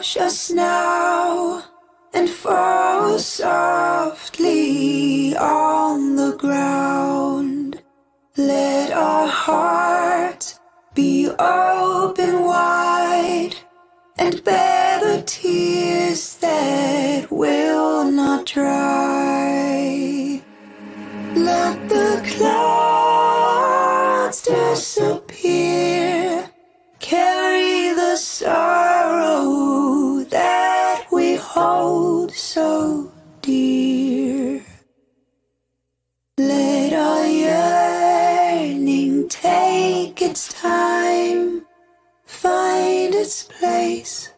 Wash us now and fall softly on the ground. Let our hearts be open wide and bear the tears that will not dry. Let the clouds disappear, carry the sorrow that we hold so dear. Let our yearning take its time, find its place.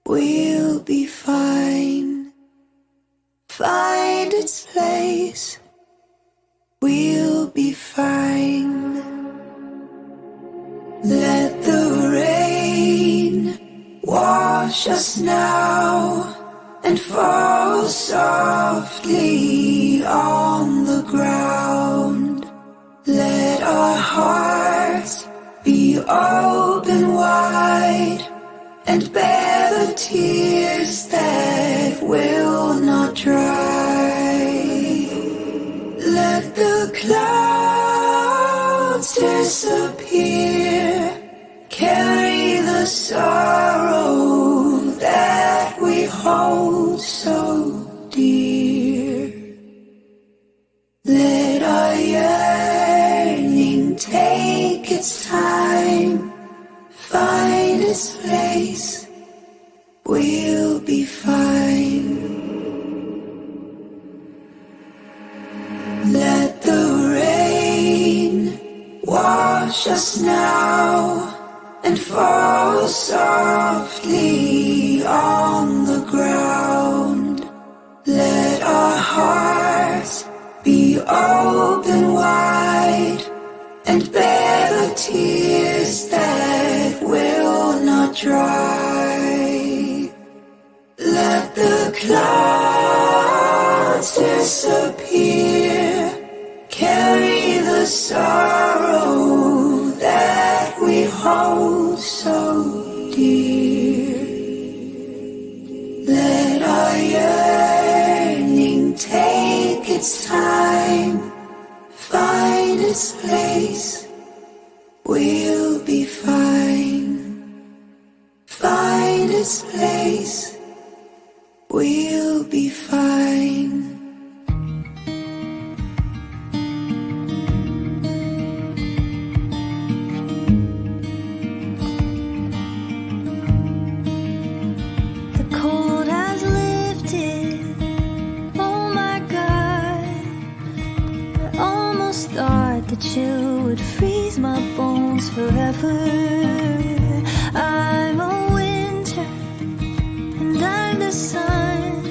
We'll be fine. Find its place. We'll be fine. Let the rain wash us now and fall softly on the ground. Let our hearts be open wide and bear the tears that will not dry. Let the clouds disappear, carry the sorrow that we hold so dear. Let our yearning take its time, find its place. We'll be fine. Let the rain wash us now and fall softly on the ground. Let our hearts be open wide and bear the tears that will not dry. Let the clouds disappear, carry the sorrow that we hold so dear. Let our yearning take its time, find its place. We'll be fine. Find its place. We'll be fine. The cold has lifted, oh my God. I almost thought the chill would freeze my bones forever. I'm a winter and I'm the sun.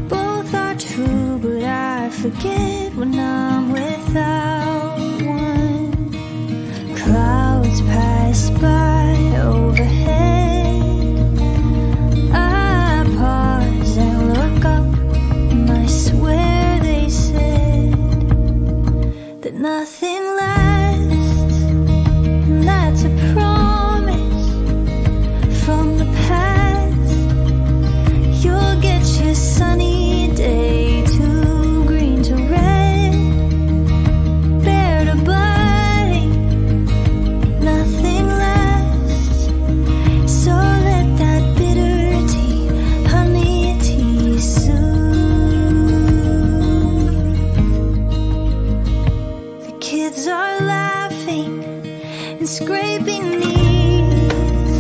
Both are true, but I forget when I'm without one. Clouds pass by overhead. I pause and look up, and I swear they said that nothing lasts, and that's a promise from the past. You'll get your sunny day, too green to red, bare to budding, nothing lasts. So let that bitter tea, honey tea soothe. The kids are laughing and scraping knees.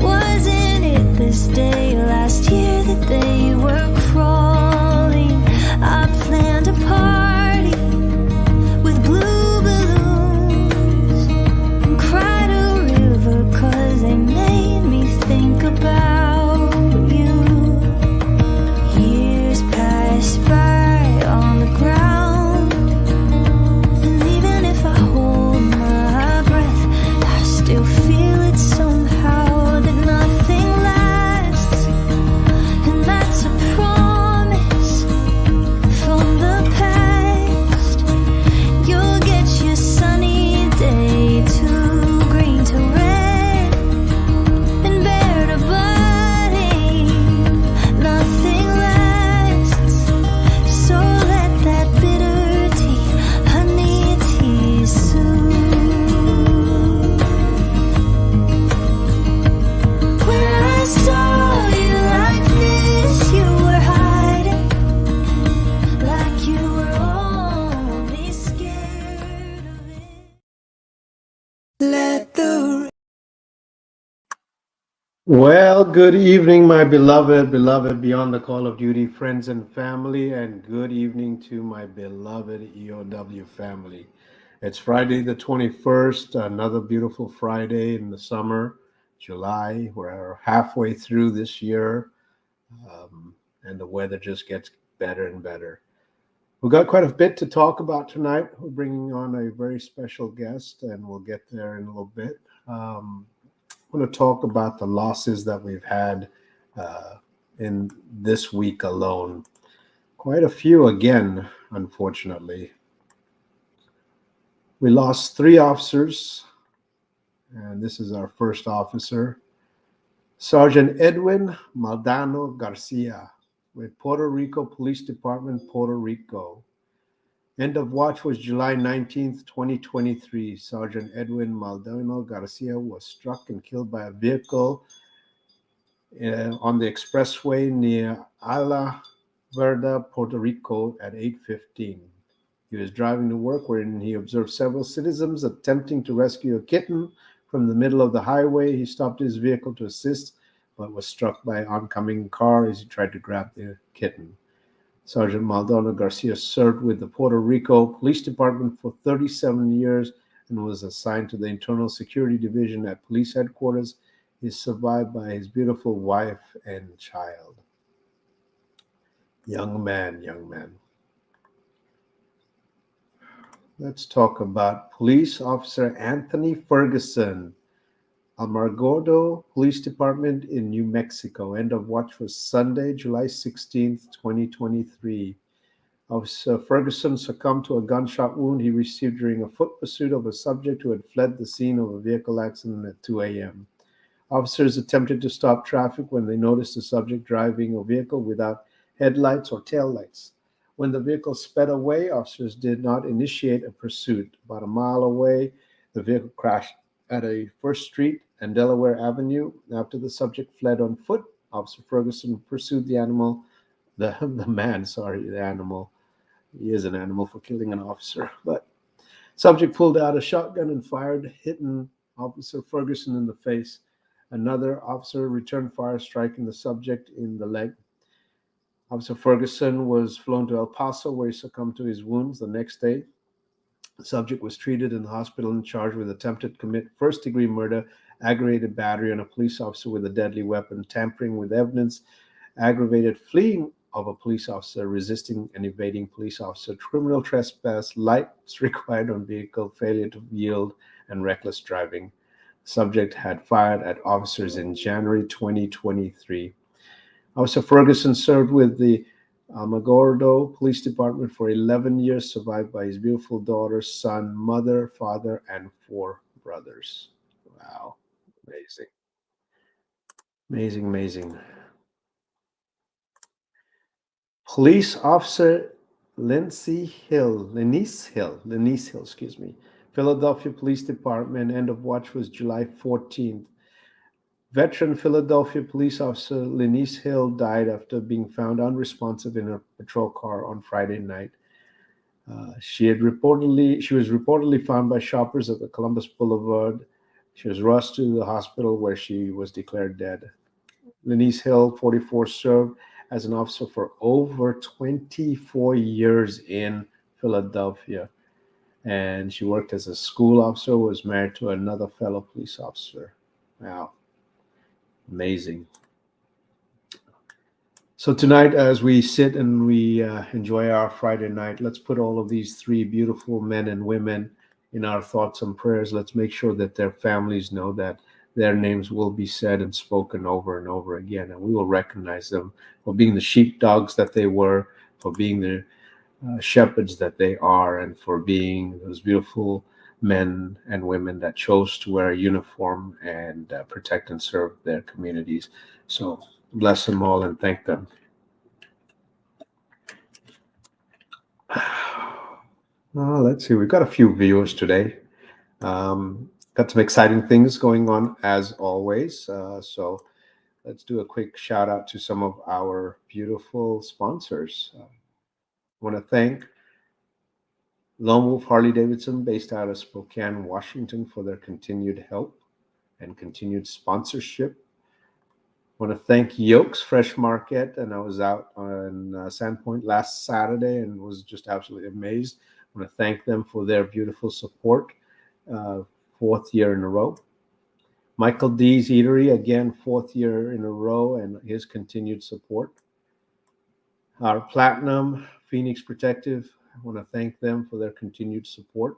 Wasn't it this day last year that they were crawling? I planned a party with blue balloons and cried a river 'cause they made me think about you. Years pass by on the ground, and even if I hold my breath, I still feel it somehow, that nothing lasts, and that's a promise from the past. You'll get your sunny day, too green to red, and bare to Well, good evening, my beloved Beyond the Call of Duty friends and family, and good evening to my beloved EOW family. It's Friday the 21st, another beautiful Friday in the summer, July. We're halfway through this year, and the weather just gets better and better. We've got quite a bit to talk about tonight. We're bringing on a very special guest, and we'll get there in a little bit. I want to talk about the losses that we've had uh, in this week alone. Quite a few again, unfortunately. We lost 3 officers, and this is our first officer, Sergeant Edwin Maldano Garcia with Puerto Rico Police Department, Puerto Rico. End of watch was July 19th, 2023. Sergeant Edwin Maldano Garcia was struck and killed by a vehicle on the expressway near Ala Verda, Puerto Rico at 8:15. He was driving to work when he observed several citizens attempting to rescue a kitten from the middle of the highway. He stopped his vehicle to assist, but was struck by an oncoming car as he tried to grab the kitten. Sergeant Maldonado Garcia served with the Puerto Rico Police Department for 37 years and was assigned to the Internal Security Division at police headquarters. He is survived by his beautiful wife and child. Young man, young man. Let's talk about Police Officer Anthony Ferguson, Amargodo Police Department in New Mexico. End of watch was Sunday, July 16th, 2023. Officer Ferguson succumbed to a gunshot wound he received during a foot pursuit of a subject who had fled the scene of a vehicle accident at 2 a.m. Officers attempted to stop traffic when they noticed the subject driving a vehicle without headlights or taillights. When the vehicle sped away, officers did not initiate a pursuit. About a mile away, the vehicle crashed at a First Street and Delaware Avenue. After the subject fled on foot, Officer Ferguson pursued the animal, the animal. He is an animal for killing an officer. But subject pulled out a shotgun and fired, hitting Officer Ferguson in the face. Another officer returned fire, striking the subject in the leg. Officer Ferguson was flown to El Paso, where he succumbed to his wounds the next day. The subject was treated in the hospital and charged with attempted to commit first-degree murder, aggravated battery on a police officer with a deadly weapon, tampering with evidence, aggravated fleeing of a police officer, resisting and evading police officer, criminal trespass, lights required on vehicle, failure to yield, and reckless driving. Subject had fired at officers in January 2023. Officer Ferguson served with the Alamogordo Police Department for 11 years, survived by his beautiful daughter, son, mother, father, and 4 brothers. Wow. Amazing. Amazing, amazing. Police Officer Lenise Hill, excuse me. Philadelphia Police Department, end of watch was July 14th. Veteran Philadelphia police officer Lenise Hill died after being found unresponsive in her patrol car on Friday night. She was reportedly found by shoppers at the Columbus Boulevard. She was rushed to the hospital where she was declared dead. Lenise Hill, 44, served as an officer for over 24 years in Philadelphia. And she worked as a school officer, was married to another fellow police officer. Wow. Amazing. So tonight, as we sit and we enjoy our Friday night, let's put all of these 3 beautiful men and women in our thoughts and prayers. Let's make sure that their families know that their names will be said and spoken over and over again, and we will recognize them for being the sheepdogs that they were, for being the shepherds that they are, and for being those beautiful men and women that chose to wear a uniform and protect and serve their communities. So bless them all and thank them. Let's see. We've got a few viewers today. Got some exciting things going on as always. So let's do a quick shout out to some of our beautiful sponsors. I want to thank Lone Wolf Harley Davidson, based out of Spokane, Washington, for their continued help and continued sponsorship. want to thank Yolks Fresh Market, and I was out on Sandpoint last Saturday and was just absolutely amazed. I want to thank them for their beautiful support, fourth year in a row. Michael D's Eatery, again, fourth year in a row, and his continued support. Our Platinum Phoenix Protective, I want to thank them for their continued support.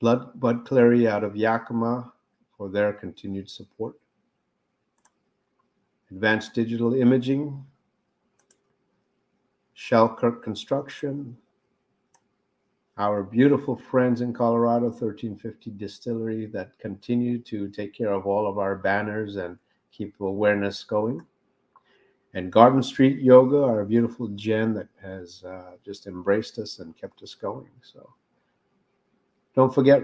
Bud Clary out of Yakima for their continued support. Advanced Digital Imaging, Shellkirk Construction, our beautiful friends in Colorado, 1350 Distillery, that continue to take care of all of our banners and keep awareness going. And Garden Street Yoga, our beautiful Jen that has just embraced us and kept us going. So don't forget,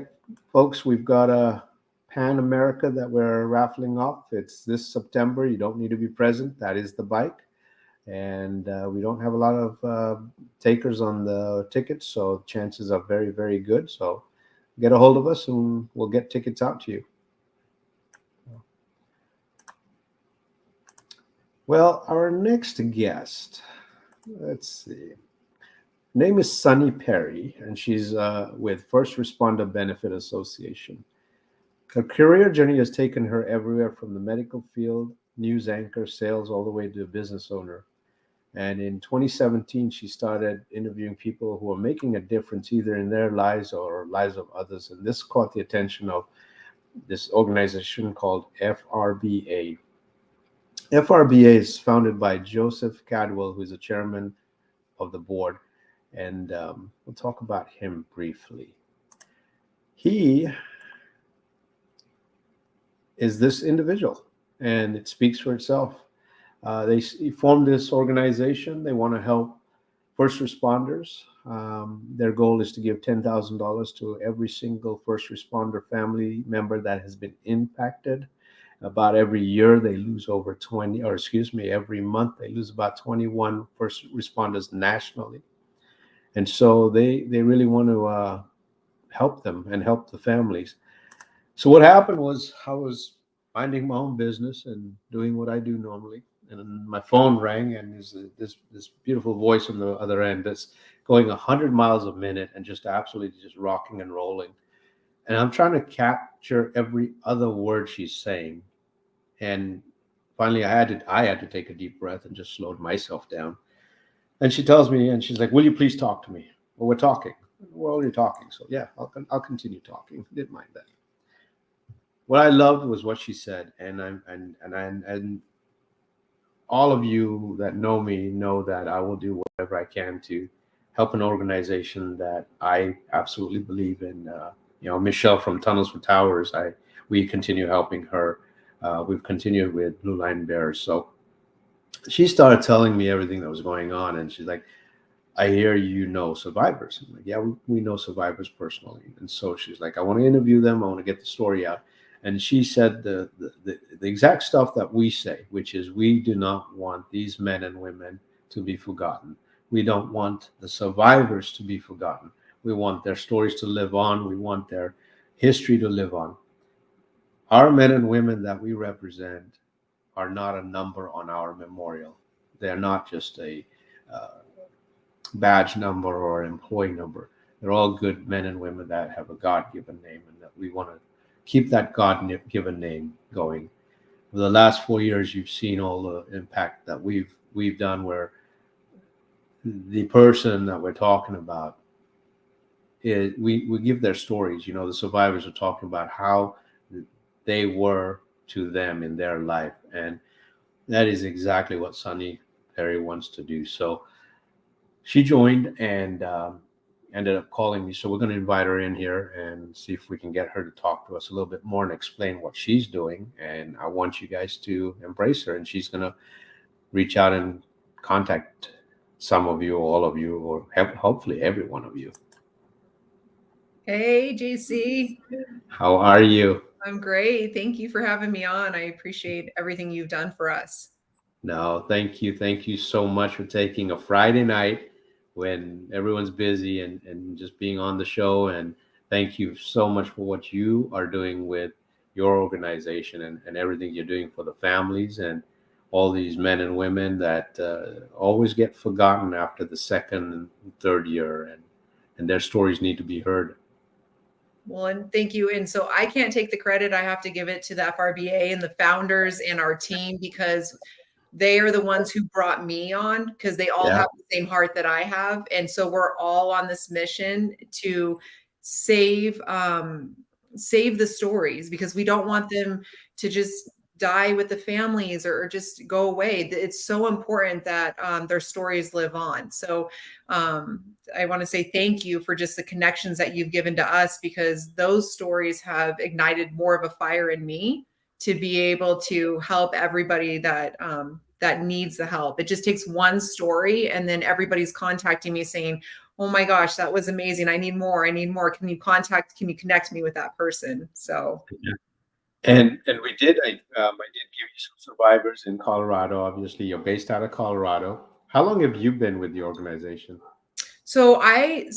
folks, we've got a Pan America that we're raffling off. It's this September. You don't need to be present. That is the bike. And we don't have a lot of takers on the tickets, so chances are very, very good. So get a hold of us and we'll get tickets out to you. Well, our next guest, let's see. Her name is Sunny Perry, and she's with First Responder Benefit Association. Her career journey has taken her everywhere from the medical field, news anchor, sales, all the way to a business owner. And in 2017, she started interviewing people who are making a difference either in their lives or lives of others. And this caught the attention of this organization called FRBA. FRBA is founded by Joseph Cadwell, who is the chairman of the board. And we'll talk about him briefly. He is this individual, and it speaks for itself. They formed this organization. They want to help first responders. Their goal is to give $10,000 to every single first responder family member that has been impacted. About every year, they lose over 20, or excuse me, every month, they lose about 21 first responders nationally. And so they really want to help them and help the families. So what happened was I was minding my own business and doing what I do normally. And my phone rang, and there's this beautiful voice on the other end that's going 100 miles a minute and just absolutely just rocking and rolling. And I'm trying to capture every other word she's saying. And finally, I had to take a deep breath and just slowed myself down. And she tells me, and she's like, "Will you please talk to me?" Well, we're talking. We're already talking. So yeah, I'll continue talking. Didn't mind that. What I loved was what she said, and all of you that know me know that I will do whatever I can to help an organization that I absolutely believe in. Michelle from Tunnels for Towers, we continue helping her. We've continued with Blue Line Bears. So she started telling me everything that was going on, and she's like, "I hear you know survivors." I'm like, "Yeah, we know survivors personally." And so she's like, "I want to interview them. I want to get the story out." And she said the exact stuff that we say, which is we do not want these men and women to be forgotten. We don't want the survivors to be forgotten. We want their stories to live on. We want their history to live on. Our men and women that we represent are not a number on our memorial. They're not just a badge number or employee number. They're all good men and women that have a God-given name, and that we want to keep that God-given name going. For the last 4 years, you've seen all the impact that we've done, where the person that we're talking about we give their stories. The survivors are talking about how they were to them in their life, and that is exactly what Sunny Perry wants to do. So she joined and ended up calling me. So we're going to invite her in here and see if we can get her to talk to us a little bit more and explain what she's doing. And I want you guys to embrace her, and she's going to reach out and contact some of you, all of you, or hopefully every one of you. Hey, JC. How are you? I'm great. Thank you for having me on. I appreciate everything you've done for us. No, thank you. Thank you so much for taking a Friday night when everyone's busy and just being on the show. And thank you so much for what you are doing with your organization and everything you're doing for the families and all these men and women that always get forgotten after the second and third year, and their stories need to be heard. Well, and thank you. And so I can't take the credit. I have to give it to the FRBA and the founders and our team, because they are the ones who brought me on, because they all have the same heart that I have. And so we're all on this mission to save the stories, because we don't want them to just die with the families or just go away. It's so important that their stories live on. So I want to say thank you for just the connections that you've given to us, because those stories have ignited more of a fire in me to be able to help everybody that that needs the help. It just takes one story, and then everybody's contacting me saying, oh my gosh, that was amazing. I need more. I need more. Can you connect me with that person? So. Yeah. And we did. I did give you some survivors in Colorado. Obviously, you're based out of Colorado. How long have you been with the organization? So I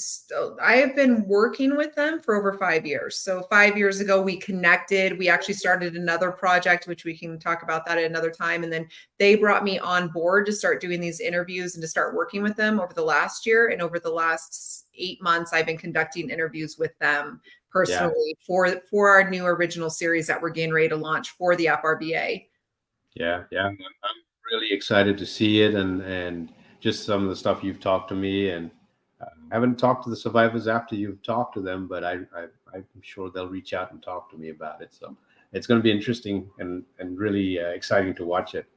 have been working with them for over 5 years. So 5 years ago, we connected. We actually started another project, which we can talk about that at another time. And then they brought me on board to start doing these interviews and to start working with them over the last year. And over the last 8 months, I've been conducting interviews with them personally for our new original series that we're getting ready to launch for the FRBA. Yeah. I'm really excited to see it, and just some of the stuff you've talked to me, and I haven't talked to the survivors after you've talked to them, but I'm sure they'll reach out and talk to me about it. So it's going to be interesting and really exciting to watch it.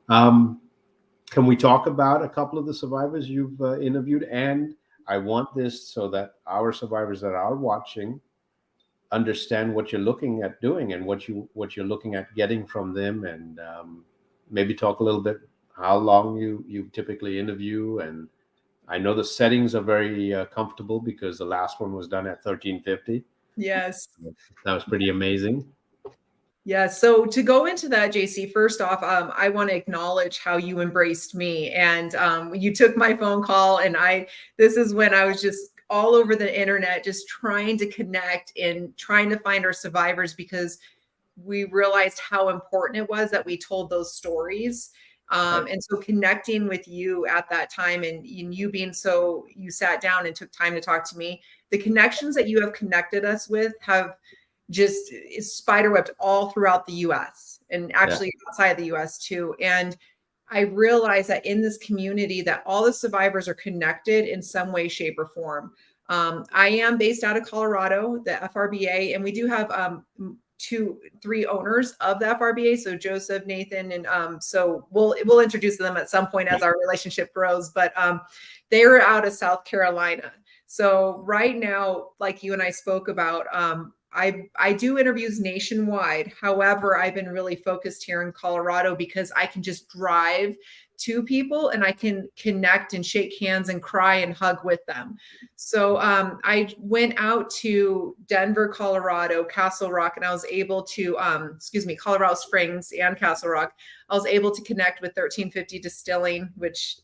Can we talk about a couple of the survivors you've interviewed? And I want this so that our survivors that are watching understand what you're looking at doing and what you're looking at getting from them, and maybe talk a little bit how long you typically interview. And I know the settings are very comfortable, because the last one was done at 1350. Yes. That was pretty amazing. Yeah. So to go into that, JC, first off, I want to acknowledge how you embraced me, and you took my phone call, and this is when I was just all over the internet, just trying to connect and trying to find our survivors, because we realized how important it was that we told those stories. And so connecting with you at that time, and you being you sat down and took time to talk to me, the connections that you have connected us with have just spiderwebbed all throughout the US, and actually outside the US too. And I realized that in this community that all the survivors are connected in some way, shape, or form. I am based out of Colorado, the FRBA, and we do have 2-3 owners of the FRBA. So Joseph, Nathan, and so we'll introduce them at some point as our relationship grows. But they are out of South Carolina. So right now, like you and I spoke about, I do interviews nationwide. However, I've been really focused here in Colorado, because I can just drive to people and I can connect and shake hands and cry and hug with them. So I went out to Denver, Colorado, Castle Rock, and I was able to, Colorado Springs and Castle Rock. I was able to connect with 1350 Distilling, which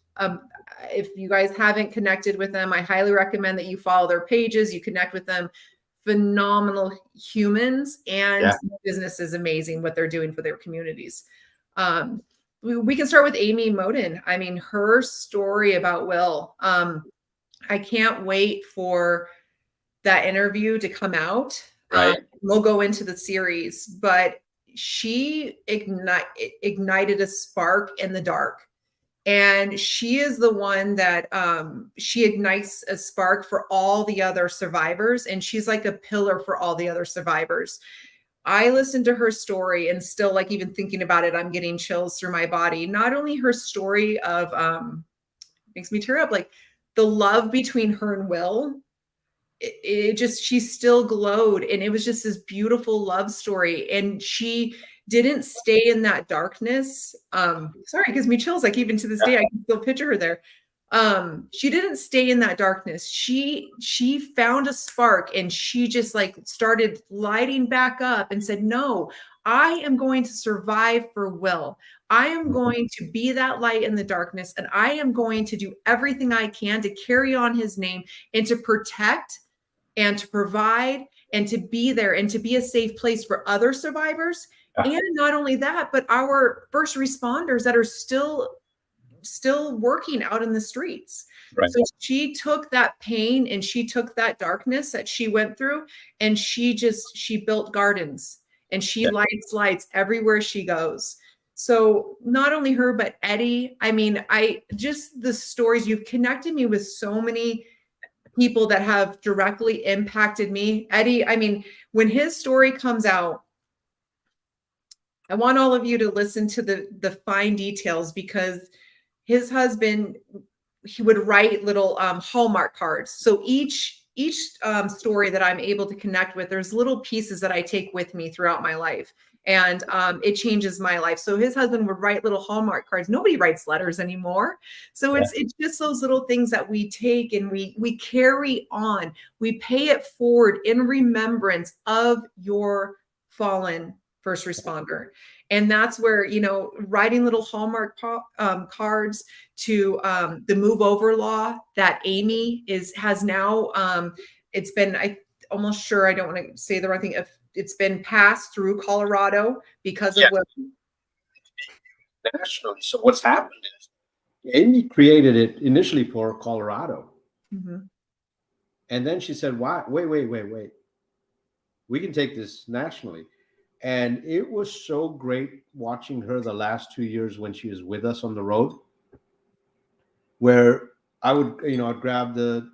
if you guys haven't connected with them, I highly recommend that you follow their pages, you connect with them. Phenomenal humans, and the business is amazing what they're doing for their communities. We can start with Amy Moden. I mean, her story about Will. I can't wait for that interview to come out. Right. We'll go into the series, but she ignited a spark in the dark. And she is the one that she ignites a spark for all the other survivors. And she's like a pillar for all the other survivors. I listened to her story, and still, like, even thinking about it, I'm getting chills through my body. Not only her story of makes me tear up, like the love between her and Will, she still glowed. And it was just this beautiful love story. And she didn't stay in that darkness. Sorry, it gives me chills. Like, even to this day, I can still picture her there. She didn't stay in that darkness. She found a spark, and she just like started lighting back up and said, no, I am going to survive for Will. I am going to be that light in the darkness, and I am going to do everything I can to carry on his name and to protect and to provide and to be there and to be a safe place for other survivors. Yeah. And not only that, but our first responders that are still working out in the streets. Right. So she took that pain and she took that darkness that she went through, and she built gardens, and she lights lights everywhere she goes. So not only her, but Eddie. I mean, the stories, you've connected me with so many people that have directly impacted me. Eddie, I mean, when his story comes out, I want all of you to listen to the fine details, because his husband, he would write little Hallmark cards. So each story that I'm able to connect with, there's little pieces that I take with me throughout my life, and it changes my life. So his husband would write little Hallmark cards. Nobody writes letters anymore. So it's just those little things that we take and we carry on. We pay it forward in remembrance of your fallen first responder. And that's where, you know, writing little Hallmark cards to the Move Over law that Amy has now, it's been, I almost sure, I don't want to say the wrong thing, if it's been passed through Colorado because of what nationally. So what's happened is Amy created it initially for Colorado. Mm-hmm. And then she said, why? Wait. We can take this nationally. And it was so great watching her the last 2 years when she was with us on the road, where I would, you know, I'd grab the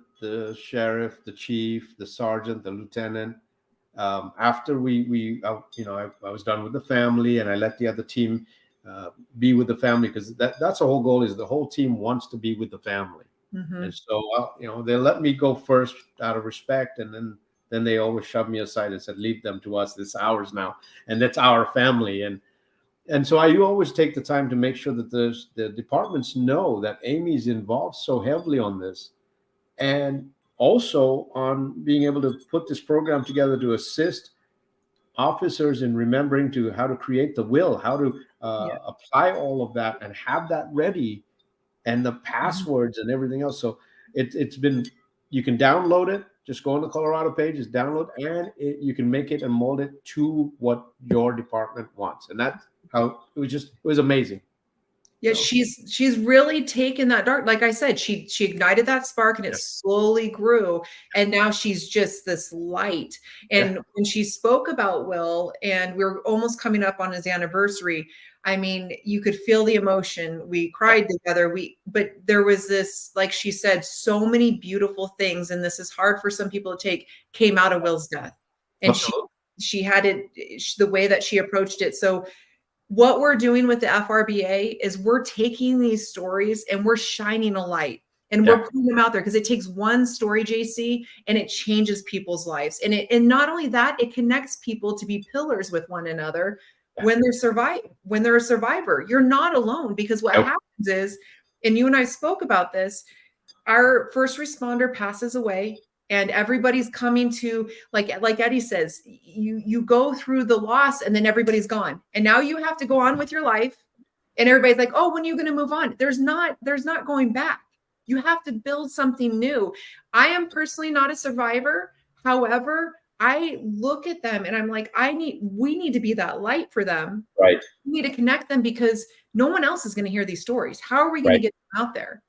sheriff, the chief, the sergeant, the lieutenant. After I was done with the family, and I let the other team be with the family, because that's the whole goal, is the whole team wants to be with the family. Mm-hmm. And so, you know, they let me go first out of respect, and then they always shoved me aside and said, leave them to us. It's ours now. And that's our family. And so you always take the time to make sure that the departments know that Amy's involved so heavily on this, and also on being able to put this program together to assist officers in remembering how to create the will, how to apply all of that and have that ready, and the passwords and everything else. So it's been, you can download it. Just go on the Colorado page, just download, and you can make it and mold it to what your department wants. And that's how it was amazing. Yeah, so she's really taken that dark. Like I said, she ignited that spark, and it slowly grew. And now she's just this light. And when she spoke about Will, and we're almost coming up on his anniversary, I mean, you could feel the emotion. We cried together. But there was this, like she said, so many beautiful things, and this is hard for some people to take, came out of Will's death. And she had it the way that she approached it. So what we're doing with the FRBA is we're taking these stories and we're shining a light, and we're putting them out there, because it takes one story, JC, and it changes people's lives. And not only that, it connects people to be pillars with one another. When they're a survivor, you're not alone, because what happens is, and you and I spoke about this, our first responder passes away, and everybody's coming to, like Eddie says, you go through the loss, and then everybody's gone, and now you have to go on with your life, and everybody's like, oh, when are you going to move on? There's not going back. You have to build something new. I am personally not a survivor. However, I look at them and I'm like, we need to be that light for them. Right. We need to connect them, because no one else is going to hear these stories. How are we going to get them out there?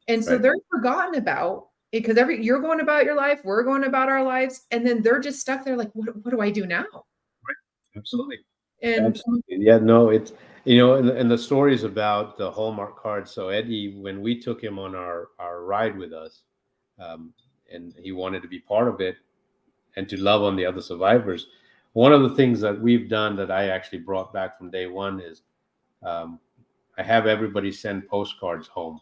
And so they're forgotten about, because you're going about your life, we're going about our lives, and then they're just stuck there like, what do I do now? Right. Absolutely. And absolutely. Yeah, no, it's, you know, and the stories about the Hallmark cards. So Eddie, when we took him on our ride with us, and he wanted to be part of it and to love on the other survivors, one of the things that we've done that I actually brought back from day one is I have everybody send postcards home.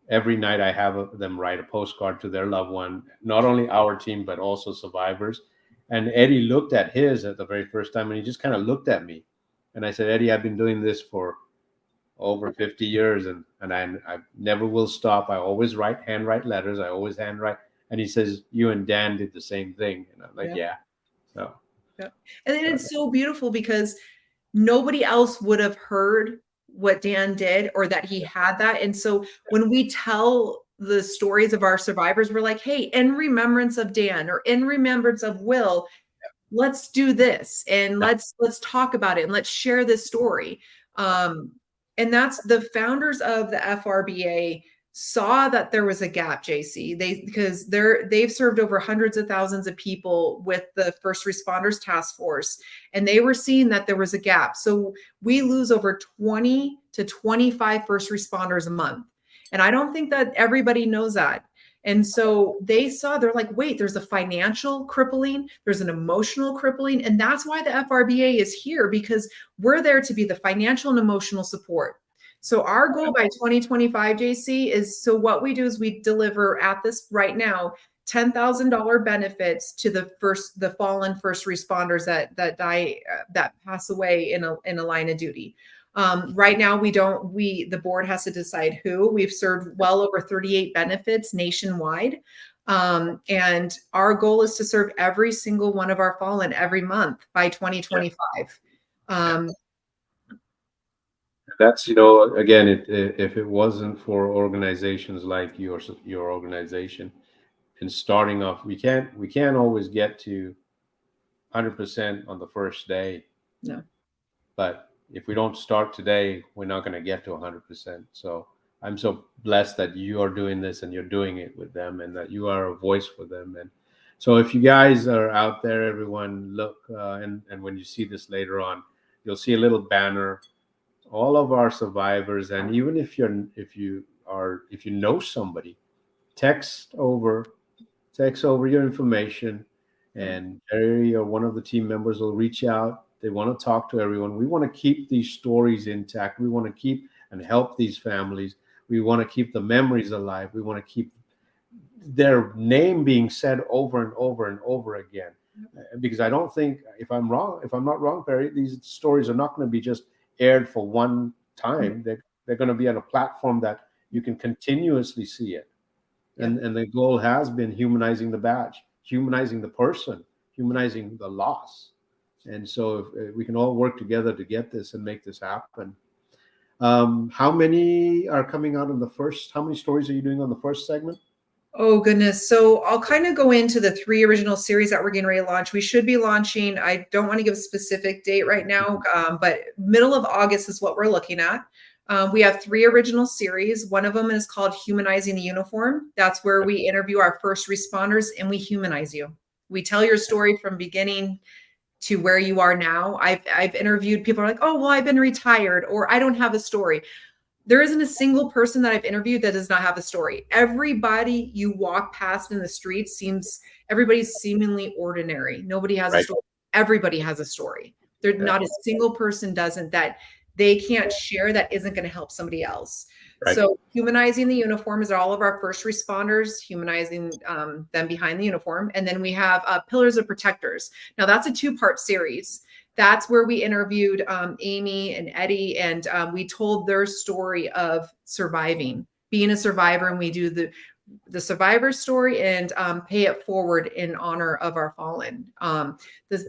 Every night I have them write a postcard to their loved one, not only our team, but also survivors. And Eddie looked at his at the very first time, and he just kind of looked at me. And I said, Eddie, I've been doing this for over 50 years, and I never will stop. I always handwrite letters. I always handwrite. And he says, you and Dan did the same thing. And I'm like, yeah. So, and then it's so beautiful, because nobody else would have heard what Dan did, or that he had that. And so when we tell the stories of our survivors, we're like, hey, in remembrance of Dan or in remembrance of Will, let's do this and let's talk about it and let's share this story. And that's the founders of the FRBA saw that there was a gap, JC. Because they've served over hundreds of thousands of people with the First Responders Task Force, and they were seeing that there was a gap. So we lose over 20 to 25 first responders a month. And I don't think that everybody knows that. And so they're like, wait, there's a financial crippling, there's an emotional crippling. And that's why the FRBA is here, because we're there to be the financial and emotional support. So our goal by 2025, JC, is, so what we do is we deliver at this right now, $10,000 benefits to the fallen first responders that die, that pass away in a line of duty. Right now, the board has to decide who. We've served well over 38 benefits nationwide. And our goal is to serve every single one of our fallen every month by 2025. That's, again, if it wasn't for organizations like your organization, and starting off, we can't always get to 100% on the first day. No. But if we don't start today, we're not going to get to 100%. So I'm so blessed that you are doing this and you're doing it with them, and that you are a voice for them. And so if you guys are out there, everyone, look, and when you see this later on, you'll see a little banner, all of our survivors. And even if you know somebody, text over your information, and Jerry or one of the team members will reach out. They want to talk to everyone. We want to keep these stories intact. We want to keep and help these families. We want to keep the memories alive. We want to keep their name being said over and over and over again. Because I don't think, if I'm not wrong, Perry, these stories are not going to be just aired for one time. They're going to be on a platform that you can continuously see it. And the goal has been humanizing the badge, humanizing the person, humanizing the loss. And so if we can all work together to get this and make this happen. How many are coming out in the first? How many stories are you doing on the first segment? Oh, goodness. So I'll kind of go into the 3 original series that we're getting ready to launch. We should be launching, I don't want to give a specific date right now, but middle of August is what we're looking at. We have 3 original series. One of them is called Humanizing the Uniform. That's where we interview our first responders and we humanize you. We tell your story from beginning to where you are now. I've interviewed people who are like, oh, well, I've been retired, or I don't have a story. There isn't a single person that I've interviewed that does not have a story. Everybody you walk past in the streets everybody's seemingly ordinary. Nobody has a story. Everybody has a story. Not a single person doesn't, that they can't share, that isn't going to help somebody else. Right. So Humanizing the Uniform is all of our first responders, humanizing them behind the uniform. And then we have Pillars of Protectors. Now that's a 2-part series. That's where we interviewed Amy and Eddie, and we told their story of surviving, being a survivor. And we do the survivor story and pay it forward in honor of our fallen. The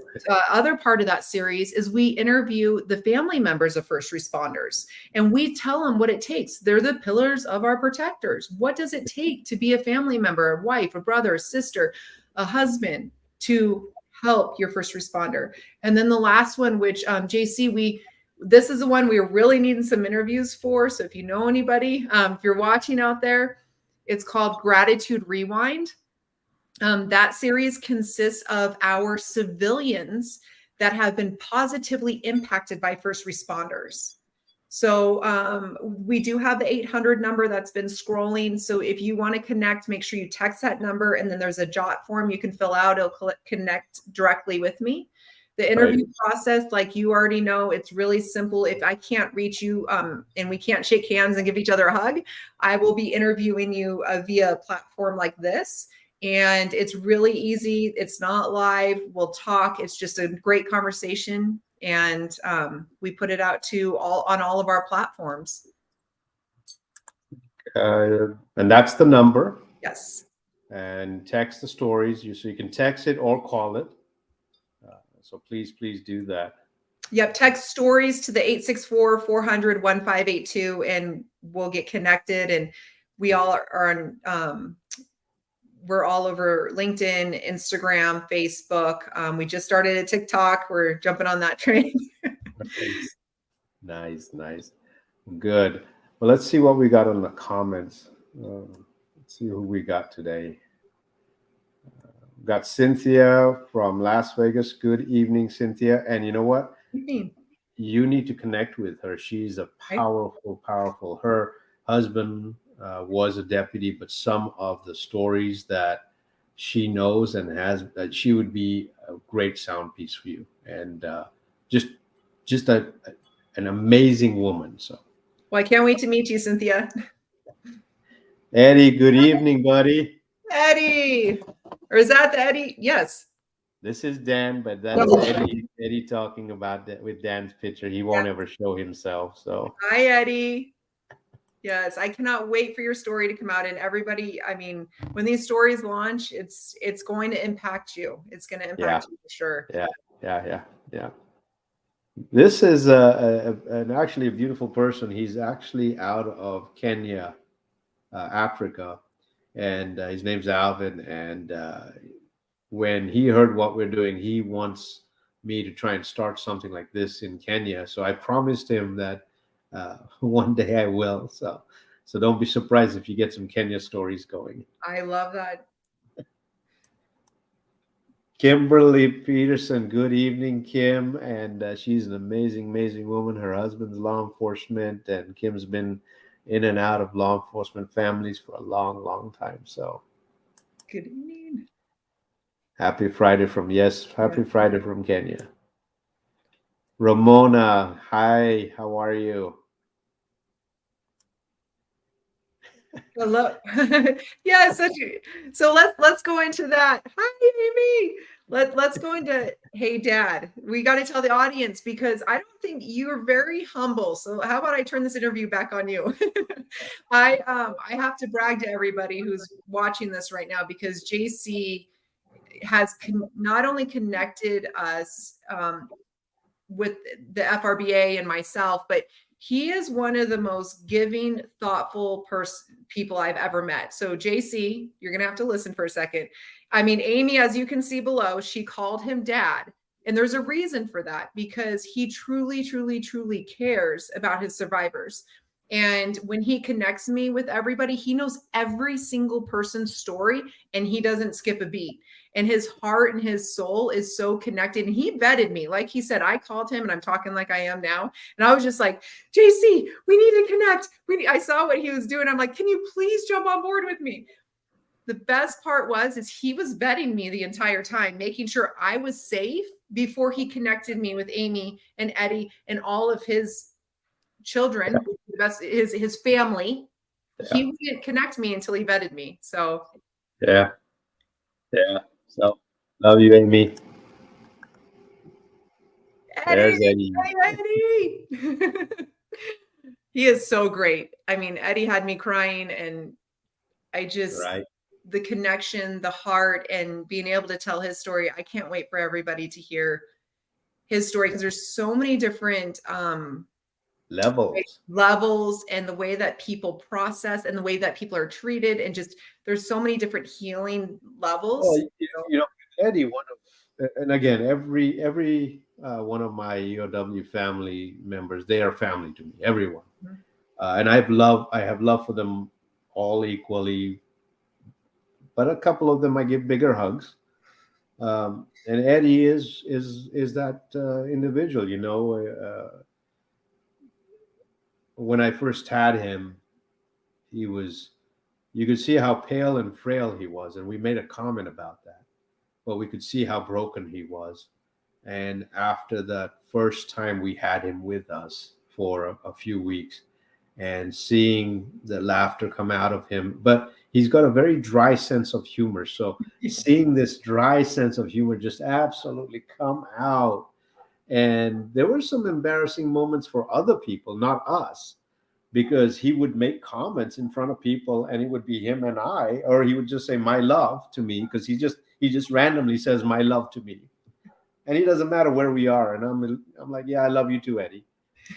other part of that series is we interview the family members of first responders, and we tell them what it takes. They're the pillars of our protectors. What does it take to be a family member, a wife, a brother, a sister, a husband, to help your first responder? And then the last one, which JC, this is the one we're really needing some interviews for. So if you know anybody, if you're watching out there, it's called Gratitude Rewind. That series consists of our civilians that have been positively impacted by first responders. So we do have the 800 number that's been scrolling. So if you want to connect, make sure you text that number, and then there's a jot form you can fill out. It'll connect directly with me. The interview process, like you already know, it's really simple. If I can't reach you and we can't shake hands and give each other a hug, I will be interviewing you via a platform like this. And it's really easy. It's not live. We'll talk. It's just a great conversation. And we put it out on all of our platforms. And that's the number. Yes. And text the stories. So you can text it or call it. So please do that. Yep. Text stories to the 864-400-1582, and we'll get connected. And we all are on, we're all over LinkedIn, Instagram, Facebook. We just started a TikTok. We're jumping on that train. Nice. Good. Well, let's see what we got on the comments. Let's see who we got today. We got Cynthia from Las Vegas. Good evening, Cynthia. And you know what? You need to connect with her. She's a powerful. Her husband was a deputy, but some of the stories that she knows and has, that she would be a great sound piece for you, and just an amazing woman. So, well, I can't wait to meet you, Cynthia. Eddie, good evening, buddy. Eddie, or is that the Eddie? Yes. This is Dan, but that's Eddie talking about that with Dan's picture. He won't ever show himself. So, hi, Eddie. Yes, I cannot wait for your story to come out. And everybody, I mean, when these stories launch, it's going to impact you. It's going to impact you for sure. Yeah. This is actually a beautiful person. He's actually out of Kenya, Africa, and his name's Alvin. And when he heard what we're doing, he wants me to try and start something like this in Kenya. So I promised him that one day I will. So don't be surprised if you get some Kenya stories going. I love that. Kimberly Peterson, good evening, Kim. And she's an amazing woman. Her husband's law enforcement, and Kim's been in and out of law enforcement families for a long time. So good evening. Happy Friday from Kenya. Ramona, hi, how are you? Hello. Yeah, so let's go into that. Hi, Amy. Let's go into hey, Dad. We got to tell the audience, because I don't think you're very humble. So how about I turn this interview back on you? I have to brag to everybody who's watching this right now, because JC has not only connected us with the FRBA and myself, but he is one of the most giving, thoughtful people I've ever met. So JC, you're going to have to listen for a second. I mean, Amy, as you can see below, she called him Dad. And there's a reason for that, because he truly cares about his survivors. And when he connects me with everybody, he knows every single person's story, and he doesn't skip a beat. And his heart and his soul is so connected. And he vetted me. Like he said, I called him, and I'm talking like I am now. And I was just like, JC, we need to connect. I saw what he was doing. I'm like, can you please jump on board with me? The best part is he was vetting me the entire time, making sure I was safe before he connected me with Amy and Eddie and all of his children, his family. Yeah. He wouldn't connect me until he vetted me. So yeah. So love you, Amy. There's Eddie. Eddie. He is so great. I mean, Eddie had me crying, and I just the connection, the heart, and being able to tell his story. I can't wait for everybody to hear his story, because there's so many different levels, and the way that people process, and the way that people are treated, and just there's so many different healing levels. Well, you know, Eddie, and again, every one of my EOW family members, they are family to me, everyone. Mm-hmm. And I have love for them all equally, but a couple of them I give bigger hugs. And Eddie is that individual, you know. When I first had him, you could see how pale and frail he was. And we made a comment about that, but we could see how broken he was. And after that first time we had him with us for a few weeks, and seeing the laughter come out of him, but he's got a very dry sense of humor. So seeing this dry sense of humor just absolutely come out. And there were some embarrassing moments for other people, not us, because he would make comments in front of people, and it would be him and I, or he would just say "my love" to me, because he just randomly says "my love" to me, and it doesn't matter where we are, and I'm like, yeah, I love you too, Eddie,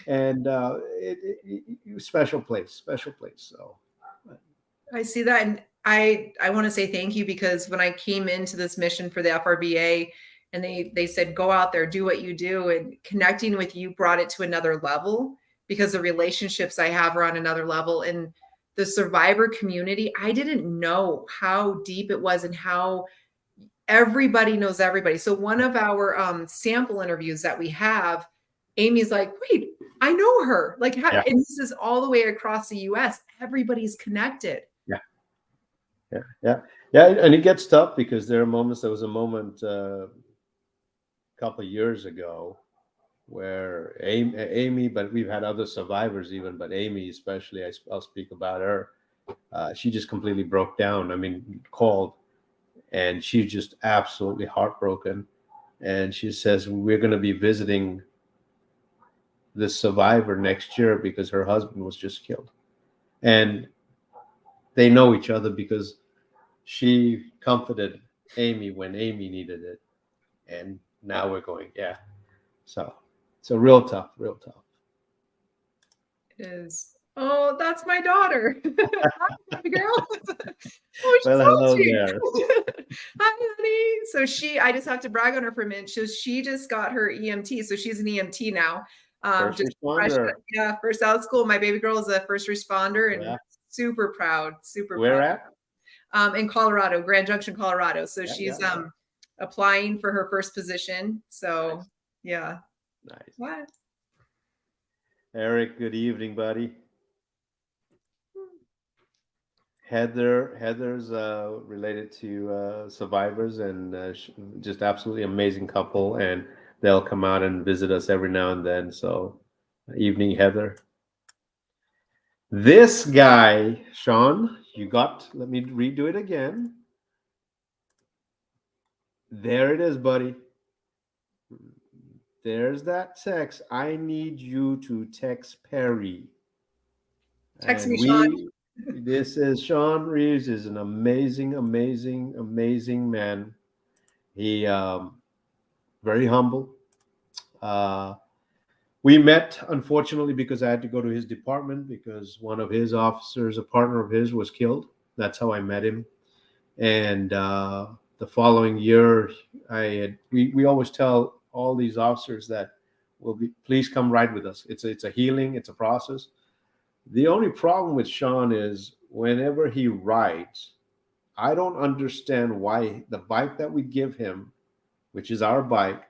and special place. So I see that. And I want to say thank you, because when I came into this mission for the FRBA and they said, go out there, do what you do, and connecting with you brought it to another level, because the relationships I have are on another level. And the survivor community, I didn't know how deep it was and how everybody knows everybody. So one of our sample interviews that we have, Amy's like, wait, I know her. Like, how, Yeah. and this is all the way across the US. Everybody's connected. Yeah, and it gets tough because there are moments. There was a moment a couple of years ago where Amy, but we've had other survivors even, but Amy especially, I'll speak about her. She just completely broke down. I mean, called, and she's just absolutely heartbroken. And she says, we're going to be visiting this survivor next year because her husband was just killed. And they know each other because she comforted Amy when Amy needed it. And now we're going, yeah. So real tough. It is. Oh, that's my daughter. Hi, girl. Oh, she's Well, so hello cute. there. Hi, honey. So I just have to brag on her for a minute. She just got her EMT. So she's an EMT now. First Just fresh, responder. yeah, first out of school. My baby girl is a first responder, and Yeah. super proud. Super Where proud. at? In Colorado, Grand Junction, Colorado. So Yeah, she's yeah. applying for her first position. So Nice. yeah. Nice. What? Eric, good evening, buddy. Heather's related to survivors, and just absolutely amazing couple, and they'll come out and visit us every now and then. So, evening, Heather. This guy, Sean, let me redo it again. There it is, buddy. There's that text. I need you to text Perry. Text And me, Sean. This is Sean Reeves, is an amazing man. He very humble. We met, unfortunately, because I had to go to his department because one of his officers, a partner of his, was killed. That's how I met him. And the following year, we always tell all these officers that please come ride with us. It's a healing, it's a process. The only problem with Sean is whenever he rides, I don't understand why the bike that we give him, which is our bike,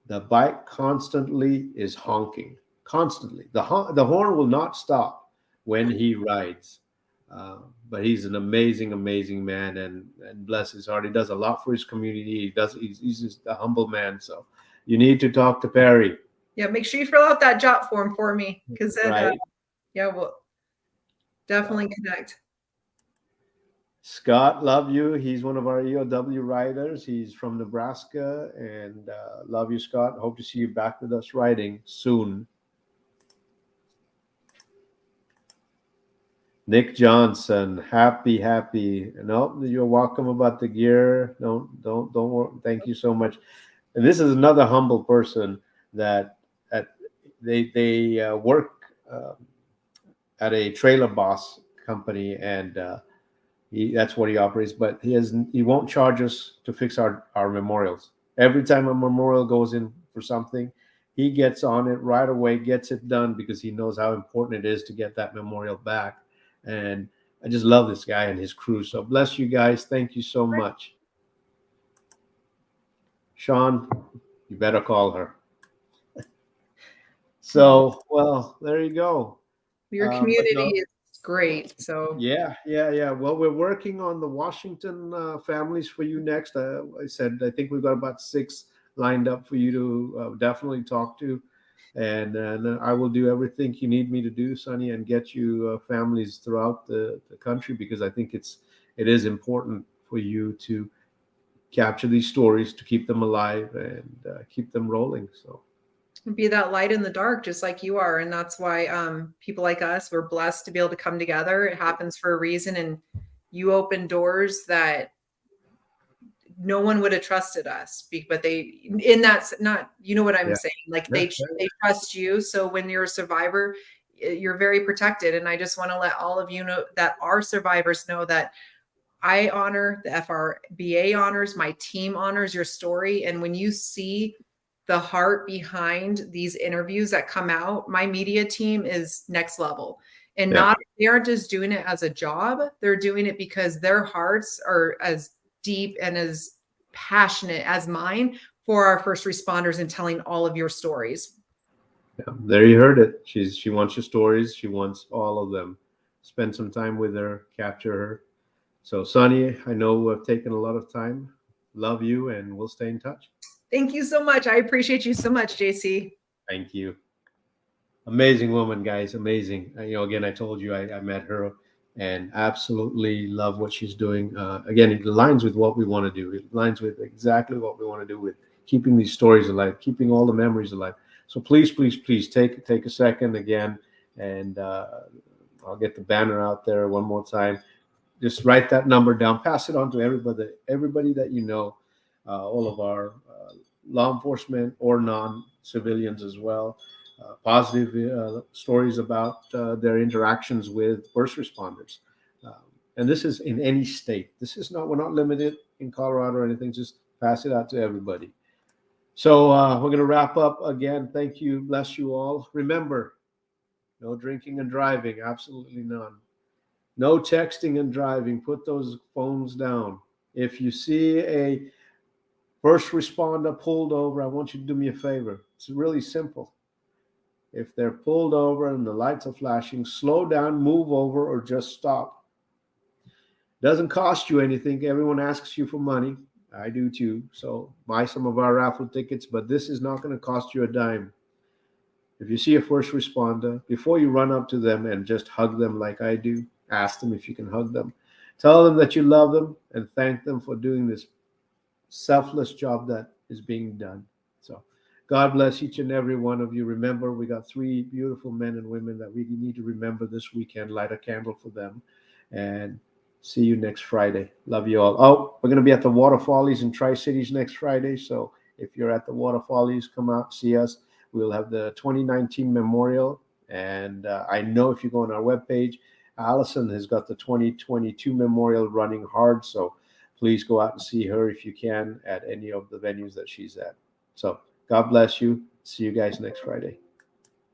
the bike constantly is honking. Constantly. The horn will not stop when he rides. But he's an amazing man, and bless his heart, he does a lot for his community. He's just a humble man. So you need to talk to Perry. Yeah, make sure you fill out that job form for me, because then Right. yeah, we'll definitely connect. Scott, love you. He's one of our EOW riders. He's from Nebraska, and love you, Scott. Hope to see you back with us riding soon. Nick Johnson, happy. No, you're welcome about the gear. Don't worry. Thank you so much. And this is another humble person that they work at a trailer boss company, and that's what he operates. But he won't charge us to fix our memorials. Every time a memorial goes in for something, he gets on it right away, gets it done, because he knows how important it is to get that memorial back. And I just love this guy and his crew. So bless you guys. Thank you so much. Sean, you better call her. So, well, there you go. Your community is great. So yeah. Well, we're working on the Washington families for you next. I said I think we've got about 6 lined up for you to definitely talk to, and I will do everything you need me to do, Sonny, and get you families throughout the country, because I think it is important for you to capture these stories, to keep them alive and keep them rolling. So be that light in the dark, just like you are. And that's why people like us, we're blessed to be able to come together. It happens for a reason, and you open doors that no one would have trusted us, but you know what I'm saying? Like they trust you. So when you're a survivor, you're very protected. And I just want to let all of you know that our survivors know that I honor, the FRBA honors, my team honors your story. And when you see the heart behind these interviews that come out, my media team is next level. And they aren't just doing it as a job. They're doing it because their hearts are as deep and as passionate as mine for our first responders and telling all of your stories. Yeah, there you heard it. She wants your stories. She wants all of them. Spend some time with her, capture her. So, Sonny, I know we've taken a lot of time. Love you, and we'll stay in touch. Thank you so much. I appreciate you so much, JC. Thank you. Amazing woman, guys. Amazing. Again, I told you I met her and absolutely love what she's doing. Again, it aligns with what we want to do. It aligns with exactly what we want to do with keeping these stories alive, keeping all the memories alive. So please, please, please take a second again, and I'll get the banner out there one more time. Just write that number down, pass it on to everybody that you know, all of our law enforcement or non-civilians as well. Positive stories about their interactions with first responders. And this is in any state. We're not limited in Colorado or anything, just pass it out to everybody. So we're going to wrap up again. Thank you. Bless you all. Remember, no drinking and driving, absolutely none. No texting and driving. Put those phones down. If you see a first responder pulled over, I want you to do me a favor. It's really simple. If they're pulled over and the lights are flashing, slow down, move over, or just stop. Doesn't cost you anything. Everyone asks you for money. I do too. So buy some of our raffle tickets, but this is not going to cost you a dime. If you see a first responder, before you run up to them and just hug them like I do, ask them if you can hug them. Tell them that you love them and thank them for doing this selfless job that is being done. So God bless each and every one of you. Remember, we got 3 beautiful men and women that we need to remember this weekend. Light a candle for them. And see you next Friday. Love you all. Oh, we're going to be at the Waterfallies in Tri-Cities next Friday. So if you're at the Waterfallies, come out, see us. We'll have the 2019 memorial. And I know if you go on our webpage, Allison has got the 2022 memorial running hard. So please go out and see her if you can at any of the venues that she's at. So God bless you. See you guys next Friday.